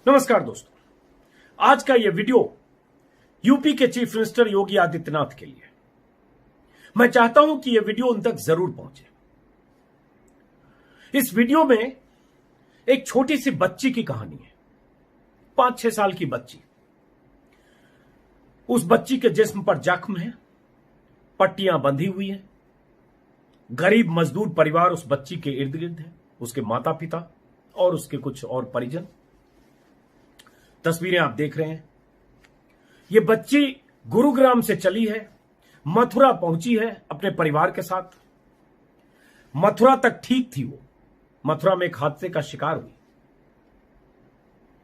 नमस्कार दोस्तों, आज का यह वीडियो यूपी के चीफ मिनिस्टर योगी आदित्यनाथ के लिए। मैं चाहता हूं कि यह वीडियो उन तक जरूर पहुंचे। इस वीडियो में एक छोटी सी बच्ची की कहानी है, 5-6 साल की बच्ची। उस बच्ची के जिस्म पर जख्म है, पट्टियां बंधी हुई हैं। गरीब मजदूर परिवार उस बच्ची के इर्द गिर्द है, उसके माता पिता और उसके कुछ और परिजन। तस्वीरें आप देख रहे हैं। यह बच्ची गुरुग्राम से चली है, मथुरा पहुंची है अपने परिवार के साथ। मथुरा तक ठीक थी वो, मथुरा में एक हादसे का शिकार हुई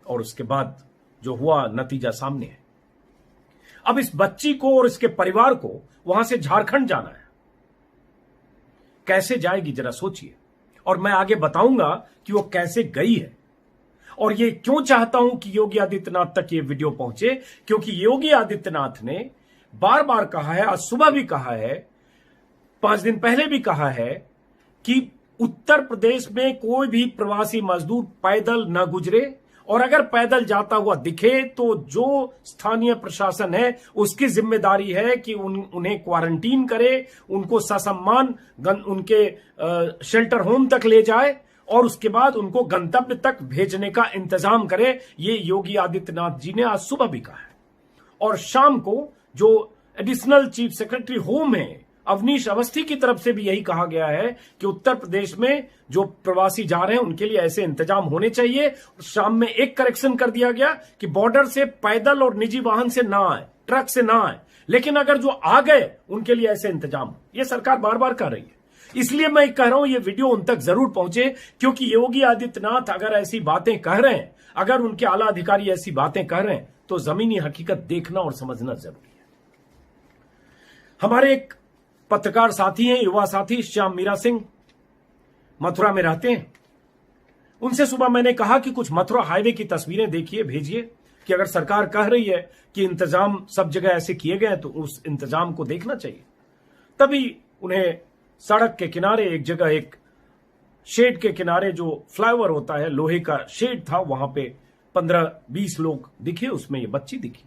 और उसके बाद जो हुआ नतीजा सामने है। अब इस बच्ची को और इसके परिवार को वहां से झारखंड जाना है। कैसे जाएगी जरा सोचिए, और मैं आगे बताऊंगा कि वो कैसे गई है और ये क्यों चाहता हूं कि योगी आदित्यनाथ तक ये वीडियो पहुंचे। क्योंकि योगी आदित्यनाथ ने बार बार कहा है, आज सुबह भी कहा है, 5 दिन पहले भी कहा है कि उत्तर प्रदेश में कोई भी प्रवासी मजदूर पैदल न गुजरे, और अगर पैदल जाता हुआ दिखे तो जो स्थानीय प्रशासन है उसकी जिम्मेदारी है कि उन्हें क्वारंटीन करे, उनको ससम्मान उनके शेल्टर होम तक ले जाए और उसके बाद उनको गंतव्य तक भेजने का इंतजाम करे। ये योगी आदित्यनाथ जी ने आज सुबह भी कहा है। और शाम को जो एडिशनल चीफ सेक्रेटरी होम है अवनीश अवस्थी की तरफ से भी यही कहा गया है कि उत्तर प्रदेश में जो प्रवासी जा रहे हैं उनके लिए ऐसे इंतजाम होने चाहिए। शाम में एक करेक्शन कर दिया गया कि बॉर्डर से पैदल और निजी वाहन से ना आए, ट्रक से ना आए, लेकिन अगर जो आ गए उनके लिए ऐसे इंतजाम। ये सरकार बार बार कर रही है, इसलिए मैं कह रहा हूं ये वीडियो उन तक जरूर पहुंचे। क्योंकि योगी आदित्यनाथ अगर ऐसी बातें कह रहे हैं, अगर उनके आला अधिकारी ऐसी बातें कह रहे हैं, तो जमीनी हकीकत देखना और समझना जरूरी है। हमारे एक पत्रकार साथी हैं, युवा साथी श्याम मीरा सिंह, मथुरा में रहते हैं। उनसे सुबह मैंने कहा कि कुछ मथुरा हाईवे की तस्वीरें देखिए, भेजिए, कि अगर सरकार कह रही है कि इंतजाम सब जगह ऐसे किए गए तो उस इंतजाम को देखना चाहिए। तभी उन्हें सड़क के किनारे एक जगह, एक शेड के किनारे जो फ्लाईओवर होता है, लोहे का शेड था, वहां पे 15-20 लोग दिखे, उसमें ये बच्ची दिखी।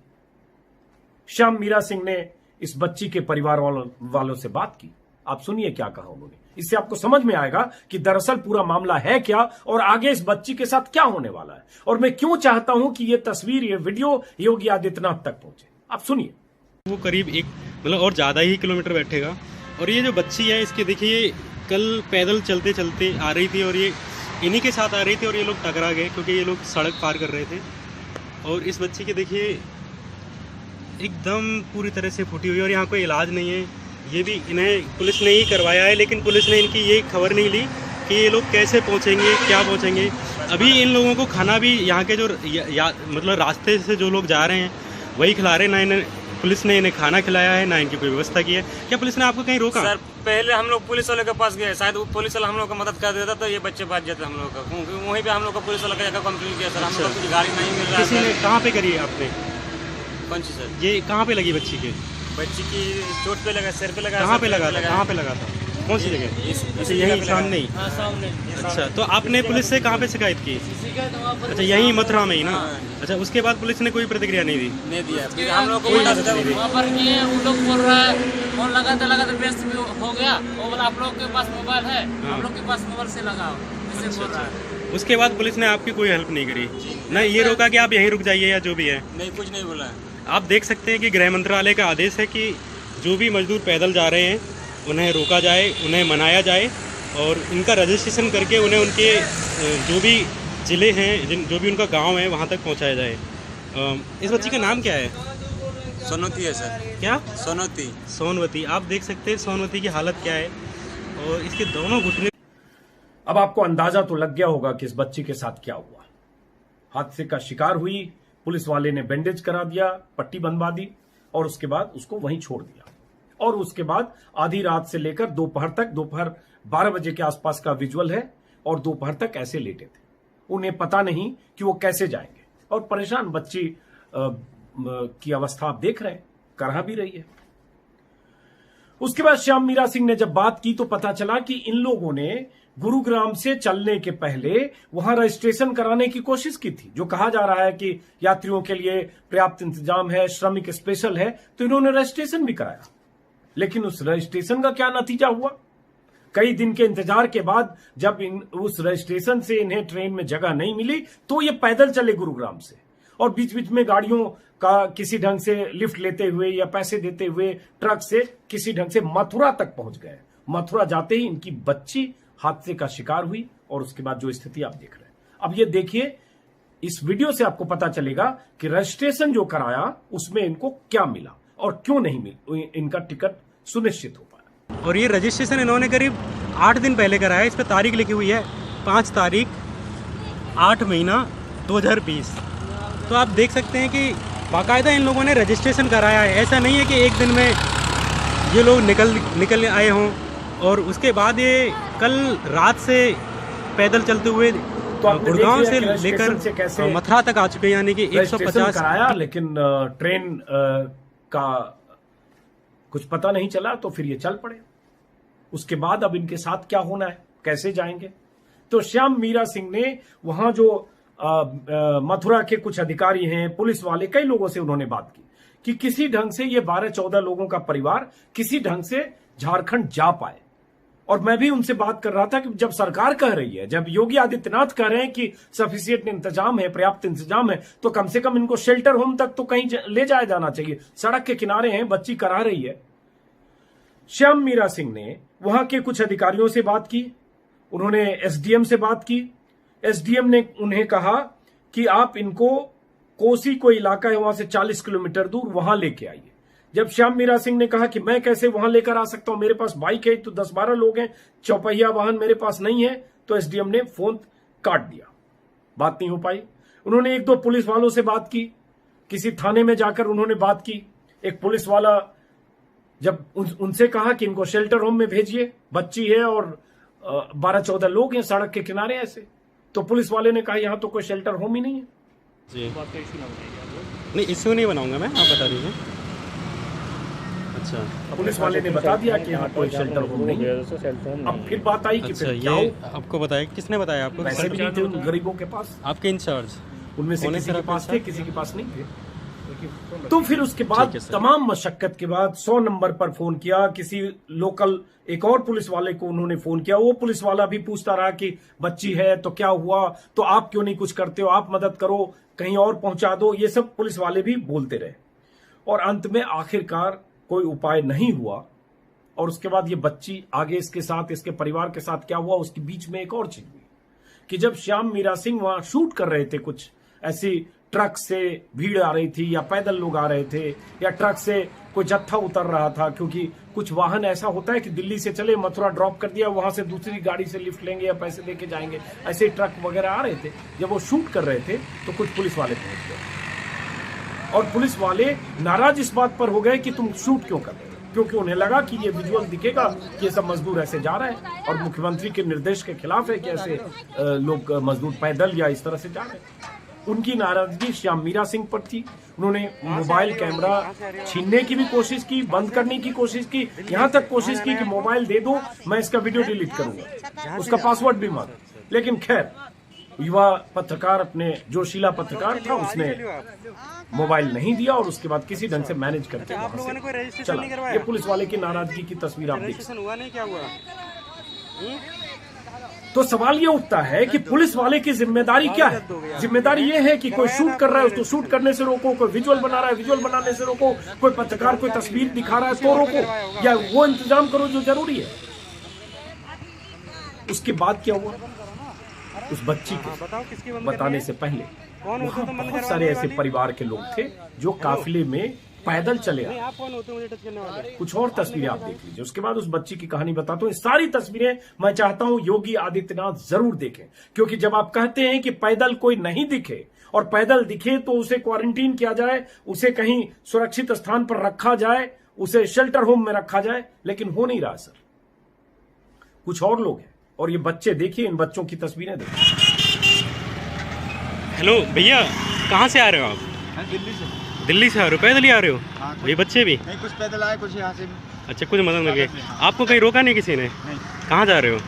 श्याम मीरा सिंह ने इस बच्ची के परिवार वालों से बात की। आप सुनिए क्या कहा उन्होंने, इससे आपको समझ में आएगा कि दरअसल पूरा मामला है क्या और आगे इस बच्ची के साथ क्या होने वाला है, और मैं क्यों चाहता हूं कि यह तस्वीर, यह वीडियो योगी आदित्यनाथ तक पहुंचे। आप सुनिए। वो करीब और ज्यादा ही किलोमीटर बैठेगा। और ये जो बच्ची है, इसके देखिए कल पैदल चलते चलते आ रही थी और ये इन्हीं के साथ आ रही थी और ये लोग टकरा गए क्योंकि ये लोग सड़क पार कर रहे थे। और इस बच्ची के देखिए एकदम पूरी तरह से फूटी हुई, और यहाँ कोई इलाज नहीं है। ये भी इन्हें पुलिस ने ही करवाया है, लेकिन पुलिस ने इनकी ये खबर नहीं ली कि ये लोग कैसे पहुँचेंगे, क्या पहुँचेंगे। अभी इन लोगों को खाना भी यहाँ के जो मतलब रास्ते से जो लोग जा रहे हैं वही खिला रहे हैं। ना इन्हें पुलिस ने इन्हें खाना खिलाया है, ना इनकी कोई व्यवस्था की है। क्या पुलिस ने आपको कहीं रोका? सर, पहले हम लोग पुलिस वाले के पास गए, शायद वो पुलिस वाला हम लोग का मदद कर देता तो ये बच्चे बच जाते हम लोग का। वहीं पे हम लोग का पुलिस वाला का कंप्लेंट किया सर, हम लोग को कुछ गाड़ी नहीं मिल रहा है। किसी ने कहाँ पे करी है आपने? कौन सी सर? ये कहाँ पे लगी बच्ची के? बच्ची की चोट पे लगा, सिर पे लगा। कहाँ पे लगा था? कहाँ पे लगा था? कौन सी जगह? अच्छा, यही सामने ही? सामने। अच्छा, तो आपने पुलिस से कहाँ पे शिकायत की? अच्छा, यही मथुरा में ही ना? अच्छा, उसके बाद पुलिस ने कोई प्रतिक्रिया नहीं दी? नहीं दिया हम लोग को। वहाँ पर उन लोग बोल रहा है, फोन लगाते व्यस्त भी हो गया। वो बोला आप लोग के पास मोबाइल है, हम लोग के पास मोबाइल से लगाओ, ऐसे बोल रहा है। उसके बाद पुलिस ने आपकी कोई हेल्प नहीं करी? नहीं, ये रोका कि आप यहीं रुक जाइए या जो भी है? नहीं, कुछ नहीं बोला। आप देख सकते हैं कि गृह मंत्रालय का आदेश है कि जो भी मजदूर पैदल जा रहे हैं उन्हें रोका जाए, उन्हें मनाया जाए और इनका रजिस्ट्रेशन करके उन्हें उनके जो भी ज़िले हैं, जो भी उनका गांव है, वहां तक पहुंचाया जाए। इस बच्ची का नाम क्या है? सोनवती है सर। क्या? सोनवती। सोनवती। आप देख सकते हैं सोनवती की हालत क्या है, और इसके दोनों घुटने। अब आपको अंदाजा तो लग गया होगा कि इस बच्ची के साथ क्या हुआ। हादसे का शिकार हुई, पुलिस वाले ने बैंडेज करा दिया, पट्टी बंधवा दी और उसके बाद उसको वहीं छोड़ दिया। और उसके बाद आधी रात से लेकर दोपहर तक, दोपहर 12 बजे के आसपास का विजुअल है, और दोपहर तक ऐसे लेटे थे। उन्हें पता नहीं कि वो कैसे जाएंगे, और परेशान बच्ची की अवस्था आप देख रहे हैं, करहा भी रही है। उसके बाद श्याम मीरा सिंह ने जब बात की तो पता चला कि इन लोगों ने गुरुग्राम से चलने के पहले वहां रजिस्ट्रेशन कराने की कोशिश की थी। जो कहा जा रहा है कि यात्रियों के लिए पर्याप्त इंतजाम है, श्रमिक स्पेशल है, तो इन्होंने रजिस्ट्रेशन भी कराया। लेकिन उस रजिस्ट्रेशन का क्या नतीजा हुआ? कई दिन के इंतजार के बाद जब उस रजिस्ट्रेशन से इन्हें ट्रेन में जगह नहीं मिली तो ये पैदल चले गुरुग्राम से, और बीच बीच में गाड़ियों का किसी ढंग से लिफ्ट लेते हुए या पैसे देते हुए ट्रक से किसी ढंग से मथुरा तक पहुंच गए। मथुरा जाते ही इनकी बच्ची हादसे का शिकार हुई, और उसके बाद जो स्थिति आप देख रहे हैं। अब ये देखिए, इस वीडियो से आपको पता चलेगा कि रजिस्ट्रेशन जो कराया उसमें इनको क्या मिला और क्यों नहीं मिला, इनका टिकट सुनिश्चित हो पाया। और ये रजिस्ट्रेशन इन्होंने करीब 8 दिन पहले कराया। इस पर तारीख लिखी हुई है 5 तारीख 8 महीना 2020। तो आप देख सकते हैं कि बाकायदा इन लोगों ने रजिस्ट्रेशन कराया है। ऐसा नहीं है कि एक दिन में ये लोग निकल आए हों। और उसके बाद ये कल रात से पैदल चलते हुए तो गुड़गांव से लेकर मथुरा तक आ चुके हैं, यानी कि 150 कराया, लेकिन ट्रेन का कुछ पता नहीं चला, तो फिर ये चल पड़े। उसके बाद अब इनके साथ क्या होना है, कैसे जाएंगे? तो श्याम मीरा सिंह ने वहां जो मथुरा के कुछ अधिकारी हैं, पुलिस वाले, कई लोगों से उन्होंने बात की कि किसी ढंग से ये 12-14 लोगों का परिवार किसी ढंग से झारखंड जा पाए। और मैं भी उनसे बात कर रहा था कि जब सरकार कह रही है, जब योगी आदित्यनाथ कह रहे हैं कि सफिशिएंट इंतजाम है, पर्याप्त इंतजाम है, तो कम से कम इनको शेल्टर होम तक तो कहीं ले जाया जाना चाहिए। सड़क के किनारे हैं, बच्ची करा रही है। श्याम मीरा सिंह ने वहां के कुछ अधिकारियों से बात की, उन्होंने एसडीएम से बात की। एसडीएम ने उन्हें कहा कि आप इनको कोसी कोई इलाका है वहां से 40 किलोमीटर दूर, वहां लेके आइए। जब श्याम मीरा सिंह ने कहा कि मैं कैसे वहां लेकर आ सकता हूं, मेरे पास बाइक है, तो 10-12 लोग हैं, चौपहिया वाहन मेरे पास नहीं है, तो एसडीएम ने फोन काट दिया, बात नहीं हो पाई। उन्होंने 1-2 पुलिस वालों से बात की, किसी थाने में जाकर उन्होंने बात की। एक पुलिस वाला जब उनसे कहा कि इनको शेल्टर होम में भेजिए, बच्ची है और 12-14 लोग हैं सड़क के किनारे ऐसे, तो पुलिस वाले ने कहा यहां तो कोई शेल्टर होम ही नहीं है। जी नहीं, इश्यू नहीं बनाऊंगा मैं, आप बता दीजिए। अच्छा, पुलिस वाले ने बता दिया कि यहाँ कोई शेल्टर होम नहीं है। अब फिर बात आई कि फिर क्या हो? आपको बताया, किसने बताया आपको? पैसे भी नहीं थे उन गरीबों के पास। आपके इंचार्ज उनमें से किसी के पास थे, किसी के पास नहीं थे। तो फिर उसके बाद तमाम मशक्कत के बाद 100 नंबर पर फोन किया, किसी लोकल एक और पुलिस वाले को उन्होंने फोन किया। वो पुलिस वाला भी पूछता रहा कि बच्ची है तो क्या हुआ, तो आप क्यों नहीं कुछ करते हो, आप मदद करो, कहीं और पहुंचा दो, ये सब पुलिस वाले भी बोलते रहे। और अंत में आखिरकार कोई उपाय नहीं हुआ। और उसके बाद ये बच्ची आगे इसके साथ, इसके परिवार के साथ क्या हुआ, उसके बीच में एक और चीज हुई कि जब श्याम मीरा सिंह वहां शूट कर रहे थे, कुछ ऐसी ट्रक से भीड़ आ रही थी या पैदल लोग आ रहे थे या ट्रक से कोई जत्था उतर रहा था, क्योंकि कुछ वाहन ऐसा होता है कि दिल्ली से चले, मथुरा ड्रॉप कर दिया, वहां से दूसरी गाड़ी से लिफ्ट लेंगे या पैसे देके जाएंगे, ऐसे ट्रक वगैरह आ रहे थे। जब वो शूट कर रहे थे तो कुछ पुलिस वाले पहुंच गए, और पुलिस वाले नाराज इस बात पर हो गए कि तुम शूट क्यों कर रहे हो, क्योंकि उन्हें लगा कि ये विजुअल दिखेगा कि ये सब मजदूर ऐसे जा रहे हैं और मुख्यमंत्री के निर्देश के खिलाफ है कि ऐसे लोग मजदूर पैदल या इस तरह से जा रहे हैं। उनकी नाराजगी श्याम मीरा सिंह पर थी। उन्होंने मोबाइल कैमरा छीनने की भी कोशिश की, बंद करने की कोशिश की, यहां तक कोशिश की कि मोबाइल दे दो, मैं इसका वीडियो डिलीट करूंगा, उसका पासवर्ड भी मांगा। लेकिन खैर, युवा पत्रकार, अपने जोशीला पत्रकार था, उसने मोबाइल नहीं दिया और उसके बाद किसी ढंग से मैनेज करके वहां से चला। ये पुलिस वाले की नाराजगी की तस्वीर आप देख सकते हैं। तो सवाल ये उठता है कि पुलिस वाले की जिम्मेदारी क्या है? जिम्मेदारी ये है कि कोई शूट कर रहा है उसको शूट करने से रोको, कोई विजुअल बना रहा है विजुअल बनाने से रोको, कोई पत्रकार कोई तस्वीर दिखा रहा है तो रोको, या वो इंतजाम करो जो जरूरी है। उसके बाद क्या हुआ? उस बच्ची को बताने से पहले वहां बहुत सारे ऐसे परिवार के लोग थे जो काफिले में पैदल चले आए। कुछ और तस्वीरें आप देख लीजिए, उसके बाद उस बच्ची की कहानी बताता हूँ। ये सारी तस्वीरें मैं चाहता हूं योगी आदित्यनाथ जरूर देखें, क्योंकि जब आप कहते हैं कि पैदल कोई नहीं दिखे और पैदल दिखे तो उसे क्वारंटीन किया जाए, उसे कहीं सुरक्षित स्थान पर रखा जाए, उसे शेल्टर होम में रखा जाए, लेकिन हो नहीं रहा सर। कुछ और लोग हैं और ये बच्चे देखिए, इन बच्चों की तस्वीरें देखिए। हेलो भैया, कहाँ से आ रहे हो आप? दिल्ली से। दिल्ली से आ रहे हो? पैदल ही आ रहे हो? हाँ, ये बच्चे भी? नहीं, कुछ पैदल आए, कुछ यहाँ से भी। अच्छा, कुछ मदद लगे। आपको कहीं रोका नहीं किसी ने? नहीं। कहाँ जा रहे हो?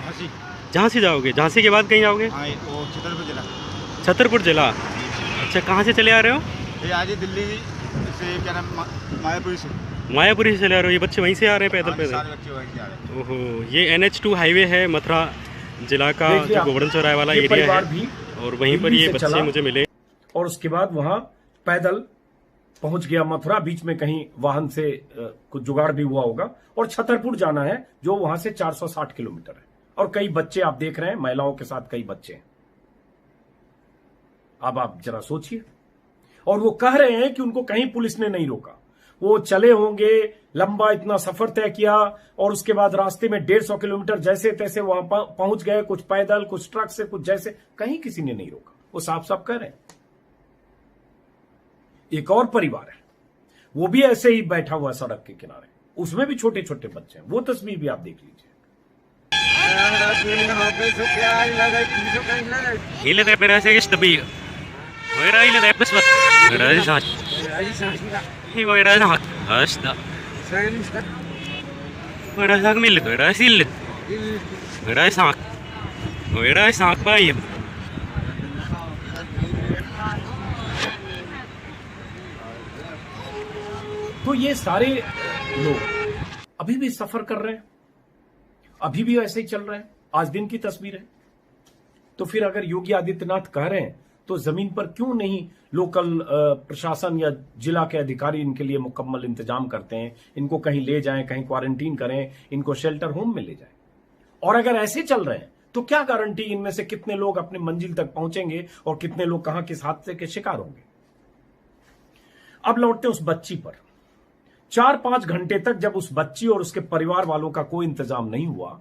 झांसी। झांसी जाओगे? झांसी के बाद कहीं जाओगे? हाँ, वो छतरपुर जिला। छतरपुर जिला। अच्छा, कहाँ से चले आ रहे हो? ये आज ही दिल्ली से, क्या नाम, मायापुरी से। मायापुरी से चले आ रहे हो? ये बच्चे वहीं से आ रहे हैं पैदल पैदल? सारे बच्चे वहीं से आ रहे हैं। ओहो, ये NH2 हाईवे है, मथुरा जिला का देखिए जो आप, गोवर्धन चौराहे वाला ये एरिया परिवार है, भी और वहीं पर दिल्ली ये से बच्चे चला मुझे मिले। और उसके बाद वहां पैदल पहुंच गया मथुरा। बीच में कहीं वाहन से कुछ जुगाड़ भी हुआ होगा, और छतरपुर जाना है जो वहां से 460 किलोमीटर है। और कई बच्चे आप देख रहे हैं, महिलाओं के साथ कई बच्चे हैं। अब आप जरा सोचिए। और वो कह रहे हैं कि उनको कहीं पुलिस ने नहीं रोका। वो चले होंगे, लंबा इतना सफर तय किया, और उसके बाद रास्ते में 150 किलोमीटर जैसे तैसे वहां पहुंच गए, कुछ पैदल, कुछ ट्रक से, कुछ जैसे, कहीं किसी ने नहीं रोका। वो साफ साफ कह रहे हैं। एक और परिवार है, वो भी ऐसे ही बैठा हुआ सड़क के किनारे, उसमें भी छोटे छोटे बच्चे हैं। वो तस्वीर भी आप देख लीजिए। तो ये सारे लोग अभी भी सफर कर रहे हैं, अभी भी ऐसे ही चल रहे हैं। आज दिन की तस्वीर है। तो फिर अगर योगी आदित्यनाथ कह रहे हैं, तो जमीन पर क्यों नहीं लोकल प्रशासन या जिला के अधिकारी इनके लिए मुकम्मल इंतजाम करते हैं? इनको कहीं ले जाएं, कहीं क्वारंटीन करें, इनको शेल्टर होम में ले जाएं। और अगर ऐसे चल रहे हैं, तो क्या गारंटी इनमें से कितने लोग अपने मंजिल तक पहुंचेंगे और कितने लोग कहां किस हादसे के शिकार होंगे? अब लौटते उस बच्ची पर। 4-5 घंटे तक जब उस बच्ची और उसके परिवार वालों का कोई इंतजाम नहीं हुआ,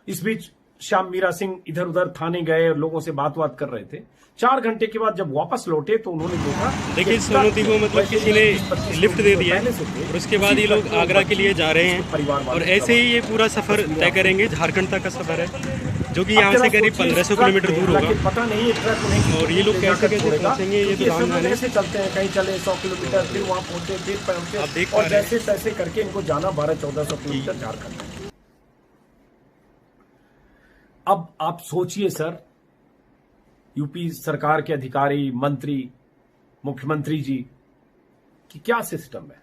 इस बीच श्याम मीरा सिंह इधर उधर थाने गए और लोगों से बात कर रहे थे। 4 घंटे के बाद जब वापस लौटे तो उन्होंने देखा, देखिए सोनोती को मतलब किसी ने लिफ्ट दे दिया है, और उसके बाद ये लोग आगरा के लिए जा रहे हैं। और ऐसे ही ये पूरा सफर तय करेंगे। झारखंड तक का सफर है, जो कि यहाँ से करीब 1500 किलोमीटर दूर होगा। पता नहीं ट्रक, और ये लोग कैसे पहुंचेंगे, ये तो राम जाने। कैसे चलते हैं, कहीं चले 100 किलोमीटर, फिर वहां पहुंचे, फिर आप पहुंचे, देख पा और रहे हैं। जैसे तैसे करके इनको जाना 1200-1400 किलोमीटर झारखंड। अब आप सोचिए सर, यूपी सरकार के अधिकारी, मंत्री, मुख्यमंत्री जी कि क्या सिस्टम है,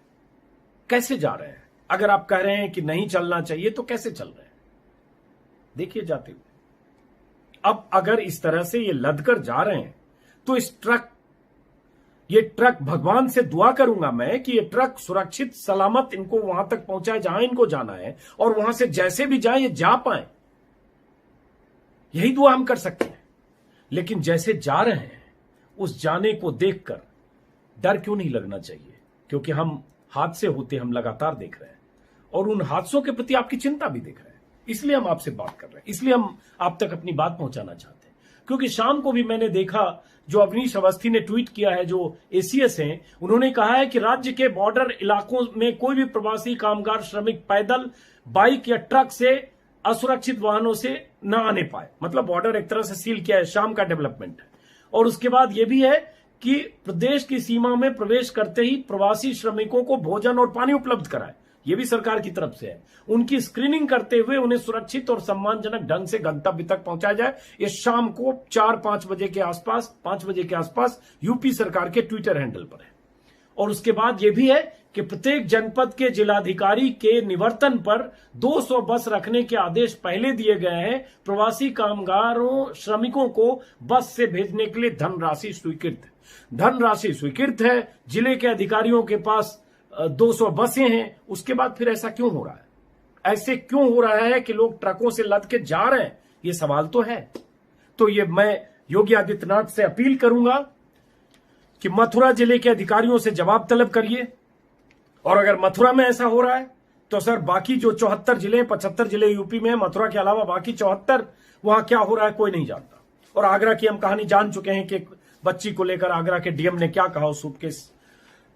कैसे जा रहे हैं? अगर आप कह रहे हैं कि नहीं चलना चाहिए, तो कैसे चल रहे हैं? देखिए जाते हुए। अब अगर इस तरह से ये लदकर जा रहे हैं, तो ये ट्रक भगवान से दुआ करूंगा मैं कि ये ट्रक सुरक्षित सलामत इनको वहां तक पहुंचाए जहां इनको जाना है, और वहां से जैसे भी जाए ये जा पाए। यही दुआ हम कर सकते हैं। लेकिन जैसे जा रहे हैं, उस जाने को देखकर डर क्यों नहीं लगना चाहिए? क्योंकि हम हादसे होते हम लगातार देख रहे हैं, और उन हादसों के प्रति आपकी चिंता भी देख रहे हैं। इसलिए हम आपसे बात कर रहे हैं, इसलिए हम आप तक अपनी बात पहुंचाना चाहते हैं। क्योंकि शाम को भी मैंने देखा, जो अवनीश अवस्थी ने ट्वीट किया है, जो ACS हैं, उन्होंने कहा है कि राज्य के बॉर्डर इलाकों में कोई भी प्रवासी कामगार श्रमिक पैदल, बाइक या ट्रक से, असुरक्षित वाहनों से न आने पाए। मतलब बॉर्डर एक तरह से सील किया है, शाम का डेवलपमेंट है। और उसके बाद यह भी है कि प्रदेश की सीमा में प्रवेश करते ही प्रवासी श्रमिकों को भोजन और पानी उपलब्ध कराए। यह भी सरकार की तरफ से है। उनकी स्क्रीनिंग करते हुए उन्हें सुरक्षित और सम्मानजनक ढंग से गंतव्य तक पहुंचाया जाए। ये शाम को 4-5 बजे के आसपास, 5 बजे के आसपास यूपी सरकार के ट्विटर हैंडल पर है। और उसके बाद यह भी है कि प्रत्येक जनपद के जिलाधिकारी के निवर्तन पर 200 बस रखने के आदेश पहले दिए गए हैं। प्रवासी कामगारों, श्रमिकों को बस से भेजने के लिए धनराशि स्वीकृत है। जिले के अधिकारियों के पास 200 बसें हैं। उसके बाद फिर ऐसा क्यों हो रहा है? ऐसे क्यों हो रहा है कि लोग ट्रकों से लद के जा रहे हैं? ये सवाल तो है। तो ये मैं योगी आदित्यनाथ से अपील करूंगा कि मथुरा जिले के अधिकारियों से जवाब तलब करिए। और अगर मथुरा में ऐसा हो रहा है, तो सर बाकी जो 74 जिले, 75 जिले यूपी में, मथुरा के अलावा बाकी 74, वहां क्या हो रहा है कोई नहीं जानता। और आगरा की हम कहानी जान चुके हैं कि बच्ची को लेकर आगरा के डीएम ने क्या कहा उस सूटकेस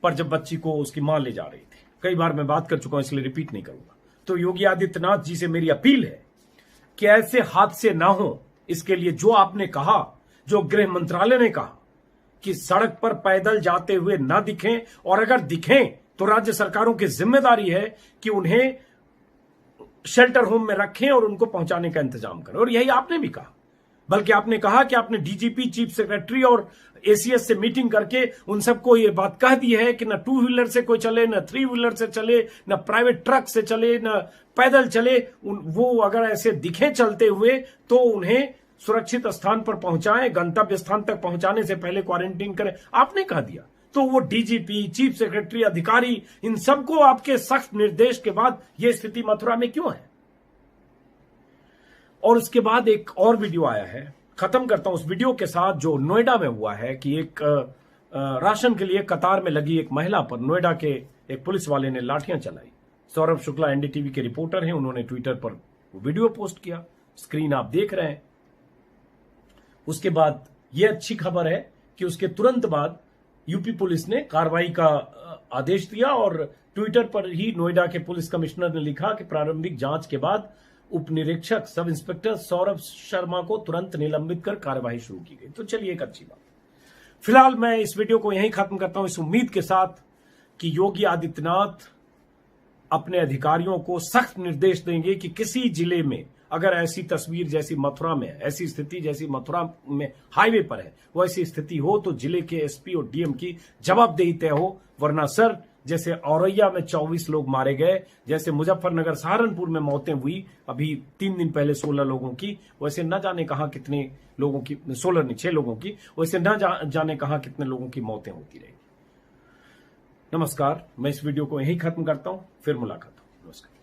पर, जब बच्ची को उसकी मां ले जा रही थी। कई बार मैं बात कर चुका हूं, इसलिए रिपीट नहीं करूंगा। तो योगी आदित्यनाथ जी से मेरी अपील है कि ऐसे हादसे ना हो। इसके लिए जो आपने कहा, जो गृह मंत्रालय ने कहा कि सड़क पर पैदल जाते हुए ना दिखें, और अगर दिखें तो राज्य सरकारों की जिम्मेदारी है कि उन्हें शेल्टर होम में रखें और उनको पहुंचाने का इंतजाम करें। और यही आपने भी कहा, बल्कि आपने कहा कि आपने डीजीपी, चीफ सेक्रेटरी और एसीएस से मीटिंग करके उन सबको ये बात कह दी है कि न 2 व्हीलर से कोई चले, न 3 व्हीलर से चले, न प्राइवेट ट्रक से चले, न पैदल चले। वो अगर ऐसे दिखे चलते हुए तो उन्हें सुरक्षित स्थान पर पहुंचाएं, गंतव्य स्थान तक पहुंचाने से पहले क्वारंटीन करें, आपने कह दिया। तो वो डीजीपी, चीफ सेक्रेटरी, अधिकारी, इन सबको आपके सख्त निर्देश के बाद यह स्थिति मथुरा में क्यों है? और उसके बाद एक और वीडियो आया है, खत्म करता हूं उस वीडियो के साथ, जो नोएडा में हुआ है कि एक राशन के लिए कतार में लगी एक महिला पर नोएडा के एक पुलिस वाले ने लाठियां चलाई। सौरभ शुक्ला एनडीटीवी के रिपोर्टर हैं, उन्होंने ट्विटर पर वीडियो पोस्ट किया, स्क्रीन आप देख रहे हैं। उसके बाद यह अच्छी खबर है कि उसके तुरंत बाद यूपी पुलिस ने कार्रवाई का आदेश दिया और ट्विटर पर ही नोएडा के पुलिस कमिश्नर ने लिखा कि प्रारंभिक जांच के बाद उप निरीक्षक सब इंस्पेक्टर सौरभ शर्मा को तुरंत निलंबित कर कार्यवाही शुरू की गई। तो चलिए, एक अच्छी बात। फिलहाल मैं इस वीडियो को यहीं खत्म करता हूं, इस उम्मीद के साथ कि योगी आदित्यनाथ अपने अधिकारियों को सख्त निर्देश देंगे कि किसी जिले में अगर ऐसी तस्वीर जैसी मथुरा में, ऐसी स्थिति जैसी मथुरा में हाईवे पर है, वो ऐसी स्थिति हो तो जिले के एसपी और डीएम की जवाबदेही तय हो। वरना सर, जैसे औरैया में 24 लोग मारे गए, जैसे मुजफ्फरनगर, सहारनपुर में मौतें हुई अभी 3 दिन पहले 16 लोगों की, वैसे न जाने कहां कितने लोगों की, 16 नहीं 6 लोगों की, वैसे न जाने कहां कितने लोगों की मौतें होती रहेगी। नमस्कार, मैं इस वीडियो को यहीं खत्म करता हूं, फिर मुलाकात हो। नमस्कार।